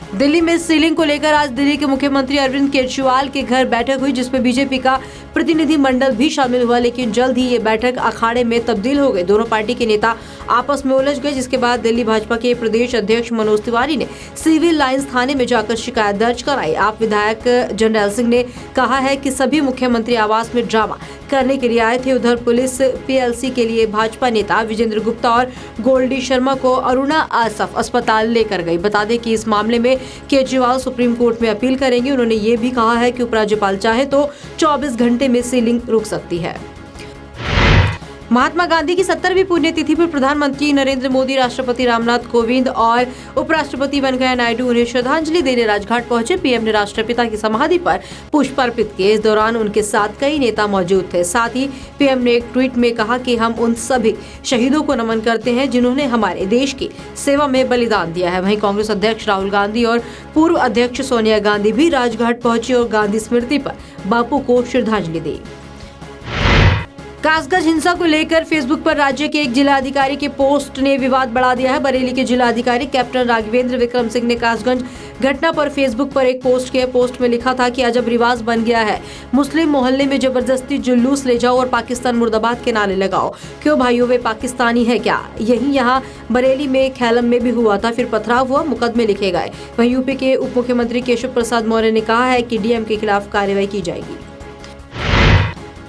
दिल्ली में सीलिंग को लेकर आज दिल्ली के मुख्यमंत्री अरविंद केजरीवाल के घर बैठक हुई, जिसमें बीजेपी का प्रतिनिधि मंडल भी शामिल हुआ, लेकिन जल्द ही ये बैठक अखाड़े में तब्दील हो गई। दोनों पार्टी के नेता आपस में उलझ गए, जिसके बाद दिल्ली भाजपा के प्रदेश अध्यक्ष मनोज तिवारी ने सिविल लाइंस थाने में जाकर शिकायत दर्ज कराई। आप विधायक जनरल सिंह ने कहा है कि सभी मुख्यमंत्री आवास में ड्रामा करने के लिए आए थे। उधर पुलिस पीएलसी के लिए भाजपा नेता विजेंद्र गुप्ता और गोल्डी शर्मा को अरुणा आसफ अस्पताल लेकर गई। बता दें कि इस मामले में केजरीवाल सुप्रीम कोर्ट में अपील करेंगे। उन्होंने ये भी कहा है कि उपराज्यपाल चाहे तो 24 घंटे में सीलिंग रुक सकती है। महात्मा गांधी की 70वीं पुण्यतिथि पर प्रधानमंत्री नरेंद्र मोदी, राष्ट्रपति रामनाथ कोविंद और उपराष्ट्रपति वेंकैया नायडू उन्हें श्रद्धांजलि देने राजघाट पहुंचे। पीएम ने राष्ट्रपिता की समाधि पर पुष्प अर्पित किए। इस दौरान उनके साथ कई नेता मौजूद थे। साथ ही पीएम ने एक ट्वीट में कहा कि हम उन सभी शहीदों को नमन करते हैं जिन्होंने हमारे देश की सेवा में बलिदान दिया है। वहीं कांग्रेस अध्यक्ष राहुल गांधी और पूर्व अध्यक्ष सोनिया गांधी भी राजघाट पहुंची और गांधी स्मृति पर बापू को श्रद्धांजलि दी। कासगंज हिंसा को लेकर फेसबुक पर राज्य के एक जिलाधिकारी के पोस्ट ने विवाद बढ़ा दिया है। बरेली के जिलाधिकारी कैप्टन राघवेंद्र विक्रम सिंह ने कासगंज घटना पर फेसबुक पर एक पोस्ट किया। पोस्ट में लिखा था कि अजब रिवाज बन गया है, मुस्लिम मोहल्ले में जबरदस्ती जुलूस ले जाओ और पाकिस्तान मुर्दाबाद के नारे लगाओ। क्यों भाइयों, वे पाकिस्तानी है क्या? यही यहाँ बरेली में खैलम में भी हुआ था, फिर पथराव हुआ, मुकदमे लिखे गए। वहीं यूपी के उप मुख्यमंत्री केशव प्रसाद मौर्य ने कहा है कि डीएम के खिलाफ कार्रवाई की जाएगी।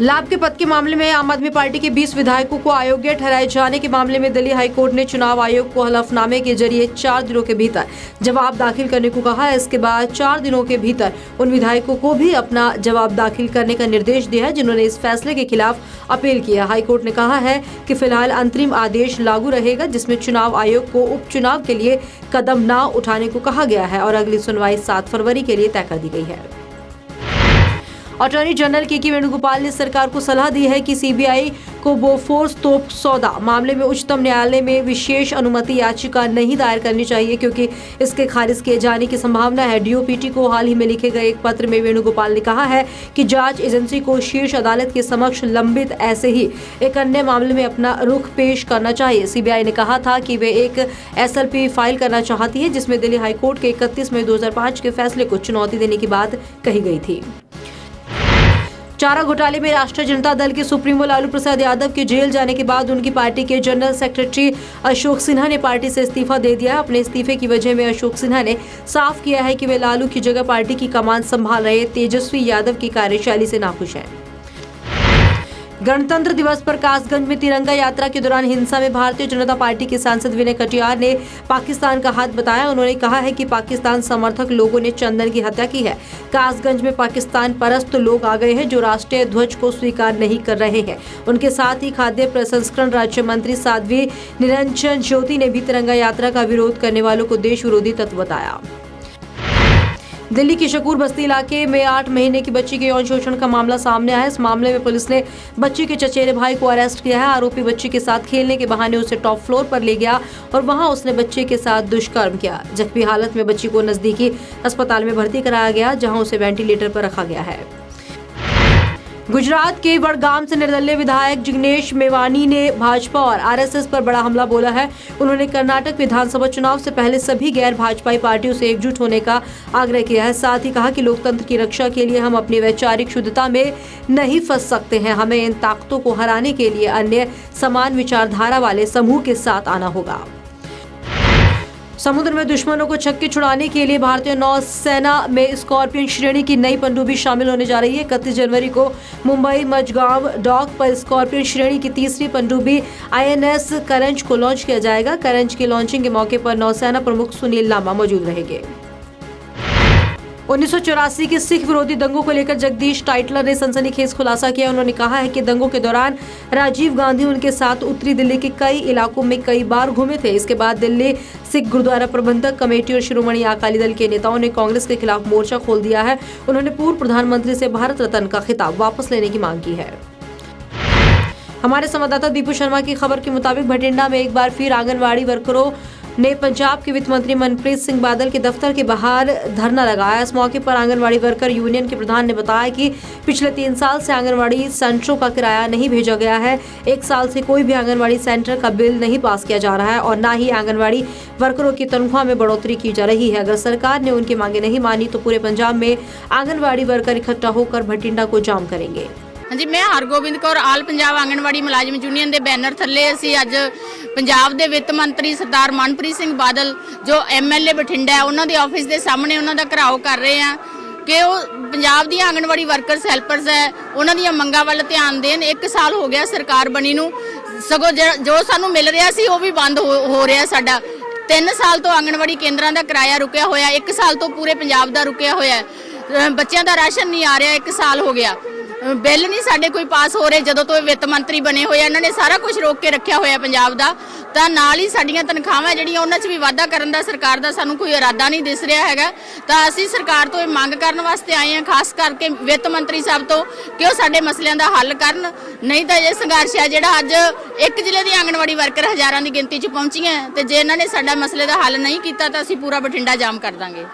लाभ के पद के मामले में आम आदमी पार्टी के 20 विधायकों को अयोग्य ठहराए जाने के मामले में दिल्ली हाईकोर्ट ने चुनाव आयोग को हलफनामे के जरिए 4 दिनों के भीतर जवाब दाखिल करने को कहा है। इसके बाद 4 दिनों के भीतर उन विधायकों को भी अपना जवाब दाखिल करने का निर्देश दिया है जिन्होंने इस फैसले के खिलाफ अपील किया। हाईकोर्ट ने कहा है कि फिलहाल अंतरिम आदेश लागू रहेगा, जिसमें चुनाव आयोग को उपचुनाव के लिए कदम न उठाने को कहा गया है और अगली सुनवाई 7 फरवरी के लिए तय कर दी गई है। अटॉर्नी जनरल के वेणुगोपाल ने सरकार को सलाह दी है कि सीबीआई को बोफोर्स तोप सौदा मामले में उच्चतम न्यायालय में विशेष अनुमति याचिका नहीं दायर करनी चाहिए, क्योंकि इसके खारिज किए जाने की संभावना है। डीओपीटी को हाल ही में लिखे गए एक पत्र में वेणुगोपाल ने कहा है कि जांच एजेंसी को शीर्ष अदालत के समक्ष लंबित ऐसे ही एक अन्य मामले में अपना रुख पेश करना चाहिए। सीबीआई ने कहा था कि वे एक एसएलपी फाइल करना चाहती है, जिसमें दिल्ली हाईकोर्ट के 31 मई 2005 के फैसले को चुनौती देने की बात कही गई थी। चारा घोटाले में राष्ट्रीय जनता दल के सुप्रीमो लालू प्रसाद यादव के जेल जाने के बाद उनकी पार्टी के जनरल सेक्रेटरी अशोक सिन्हा ने पार्टी से इस्तीफा दे दिया। अपने इस्तीफे की वजह में अशोक सिन्हा ने साफ किया है कि वे लालू की जगह पार्टी की कमान संभाल रहे तेजस्वी यादव की कार्यशैली से नाखुश हैं। गणतंत्र दिवस पर कासगंज में तिरंगा यात्रा के दौरान हिंसा में भारतीय जनता पार्टी के सांसद विनय कटियार ने पाकिस्तान का हाथ बताया। उन्होंने कहा है कि पाकिस्तान समर्थक लोगों ने चंदन की हत्या की है। कासगंज में पाकिस्तान परस्त लोग आ गए हैं जो राष्ट्रीय ध्वज को स्वीकार नहीं कर रहे हैं। उनके साथ ही खाद्य प्रसंस्करण राज्य मंत्री साध्वी निरंजन ज्योति ने भी तिरंगा यात्रा का विरोध करने वालों को देश विरोधी तत्व बताया। दिल्ली के शकूर बस्ती इलाके में 8 महीने की बच्ची के यौन शोषण का मामला सामने आया है। इस मामले में पुलिस ने बच्ची के चचेरे भाई को अरेस्ट किया है। आरोपी बच्ची के साथ खेलने के बहाने उसे टॉप फ्लोर पर ले गया और वहां उसने बच्चे के साथ दुष्कर्म किया। जख्मी हालत में बच्ची को नजदीकी अस्पताल में भर्ती कराया गया, जहां उसे वेंटिलेटर पर रखा गया है। गुजरात के वडगाम से निर्दलीय विधायक जिग्नेश मेवानी ने भाजपा और आरएसएस पर बड़ा हमला बोला है। उन्होंने कर्नाटक विधानसभा चुनाव से पहले सभी गैर भाजपाई पार्टियों से एकजुट होने का आग्रह किया है। साथ ही कहा कि लोकतंत्र की रक्षा के लिए हम अपनी वैचारिक शुद्धता में नहीं फंस सकते हैं। हमें इन ताकतों को हराने के लिए अन्य समान विचारधारा वाले समूह के साथ आना होगा। समुद्र में दुश्मनों को छक्के छुड़ाने के लिए भारतीय नौसेना में स्कॉर्पियन श्रेणी की नई पनडुब्बी शामिल होने जा रही है। 31 जनवरी को मुंबई मझगांव डॉक पर स्कॉर्पियन श्रेणी की तीसरी पनडुब्बी आईएनएस करंज को लॉन्च किया जाएगा। करंज की लॉन्चिंग के मौके पर नौसेना प्रमुख सुनील लांबा मौजूद रहेंगे। 1984 के सिख विरोधी दंगों को लेकर जगदीश टाइटलर ने सनसनीखेज खुलासा किया। उन्होंने कहा है कि दंगों के दौरान राजीव गांधी उनके साथ उत्तरी दिल्ली के कई इलाकों में कई बार घूमे थे। इसके बाद दिल्ली सिख गुरुद्वारा प्रबंधक कमेटी और शिरोमणि अकाली दल के नेताओं ने कांग्रेस के खिलाफ मोर्चा खोल दिया है। उन्होंने पूर्व प्रधानमंत्री से भारत रत्न का खिताब वापस लेने की मांग की है। हमारे संवाददाता दीपू शर्मा की खबर के मुताबिक भटिंडा में एक बार फिर आंगनबाड़ी वर्करों ने पंजाब के वित्त मंत्री मनप्रीत सिंह बादल के दफ्तर के बाहर धरना लगाया। इस मौके पर आंगनवाड़ी वर्कर यूनियन के प्रधान ने बताया कि पिछले 3 साल से आंगनवाड़ी सेंटरों का किराया नहीं भेजा गया है। 1 साल से कोई भी आंगनवाड़ी सेंटर का बिल नहीं पास किया जा रहा है और न ही आंगनवाड़ी वर्करों की तनख्वाह में बढ़ोतरी की जा रही है। अगर सरकार ने उनकी मांगे नहीं मानी तो पूरे पंजाब में आंगनवाड़ी वर्कर इकट्ठा होकर भटिंडा को जाम करेंगे। हाँ जी, मैं हरगोबिंद कौर आल पंजाब आंगनवाड़ी मुलाजिम यूनियन के बैनर थले असी अज पंजाब के वित्त मंत्री सरदार मनप्रीत सिंह बादल जो MLA बठिंडा है उन्होंने ऑफिस के सामने उन्होंने घिराव कर रहे हैं कि वो पंजाब दी आंगनवाड़ी वर्करस हैल्पर्स है उन्होंने मंगां वाल ध्यान देन। 1 साल हो गया सरकार बनी नूं, सगों जो सानू मिल रहा सी वो भी बंद हो रहा साडा। 3 साल तो आंगनवाड़ी केंद्रां दा किराया रुकिया होया, 1 साल तो पूरे पंजाब दा रुकिया होया। बच्चों का राशन नहीं आ रहा, 1 साल हो गया। बिल नहीं साडे कोई पास हो रहे। जदों तो वित्त मंत्री बने हुए इन्होंने सारा कुछ रोक के रखा होया पंजाब दा, तां नाल ही साडीआं तनख्वाहां जिहड़ियां उन्हां 'च भी वाधा करन दा सरकार दा सानू कोई इरादा नहीं दिस रहा हैगा। तां असीं सरकार तो मंग करन वास्ते आए हैं, खास करके वित्त मंत्री साहब तो कि वो साडे मसलिਆਂ दा हल करन। नहीं तां ये संघर्ष है जिहड़ा अज एक जिले दी आंगनवाड़ी वर्कर हज़ारां दी गिनती 'च पहुंचीआं ते जे इन्हां ने साडा मसले दा हल नहीं कीता तां असीं पूरा बठिंडा जाम कर दांगे।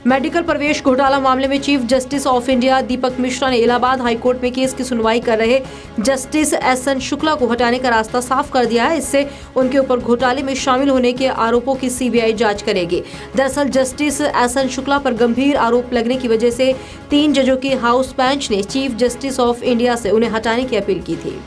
मेडिकल प्रवेश घोटाला मामले में चीफ जस्टिस ऑफ इंडिया दीपक मिश्रा ने इलाहाबाद हाईकोर्ट में केस की सुनवाई कर रहे जस्टिस SN शुक्ला को हटाने का रास्ता साफ कर दिया है। इससे उनके ऊपर घोटाले में शामिल होने के आरोपों की CBI जांच करेगी। दरअसल जस्टिस SN शुक्ला पर गंभीर आरोप लगने की वजह से 3 जजों की हाउस बेंच ने चीफ जस्टिस ऑफ इंडिया से उन्हें हटाने की अपील की थी।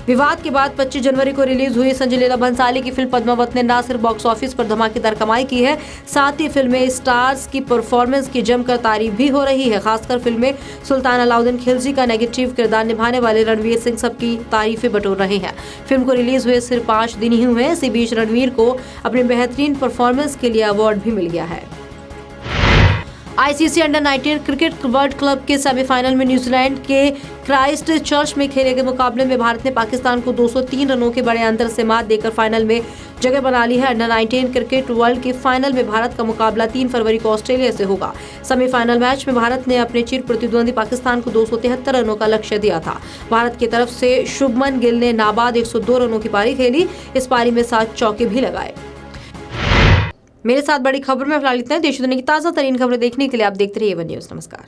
विवाद के बाद 25 जनवरी को रिलीज हुई संजय लीला भंसाली की फिल्म पद्मावत ने न सिर्फ बॉक्स ऑफिस पर धमाकेदार कमाई की है, साथ ही फिल्म में स्टार्स की परफॉर्मेंस की जमकर तारीफ भी हो रही है। खासकर फिल्म में सुल्तान अलाउद्दीन खिलजी का नेगेटिव किरदार निभाने वाले रणवीर सिंह सबकी तारीफें बटोर रहे हैं। फिल्म को रिलीज हुए सिर्फ 5 दिन ही हुए हैं। इसी बीच रणवीर को अपनी बेहतरीन परफॉर्मेंस के लिए अवार्ड भी मिल गया है। ICC under-19 cricket world cup के सेमीफाइनल में न्यूजीलैंड के क्राइस्ट चर्च में खेले गए मुकाबले में भारत ने पाकिस्तान को 203 रनों के बड़े अंतर से मात देकर फाइनल में जगह बना ली है। अंडर-19 क्रिकेट वर्ल्ड के फाइनल में भारत का मुकाबला 3 फरवरी को ऑस्ट्रेलिया से होगा। सेमीफाइनल मैच में भारत ने अपने चिर प्रतिद्वंदी पाकिस्तान को 273 रनों का लक्ष्य दिया था। भारत की तरफ से शुभमन गिल ने नाबाद 102 रनों की पारी खेली। इस पारी में 7 चौके भी लगाए। मेरे साथ बड़ी खबर में फिलहाल इतना है। देश दुनिया की ताज़ा तरीन खबरें देखने के लिए आप देखते रहिए वन न्यूज़। नमस्कार।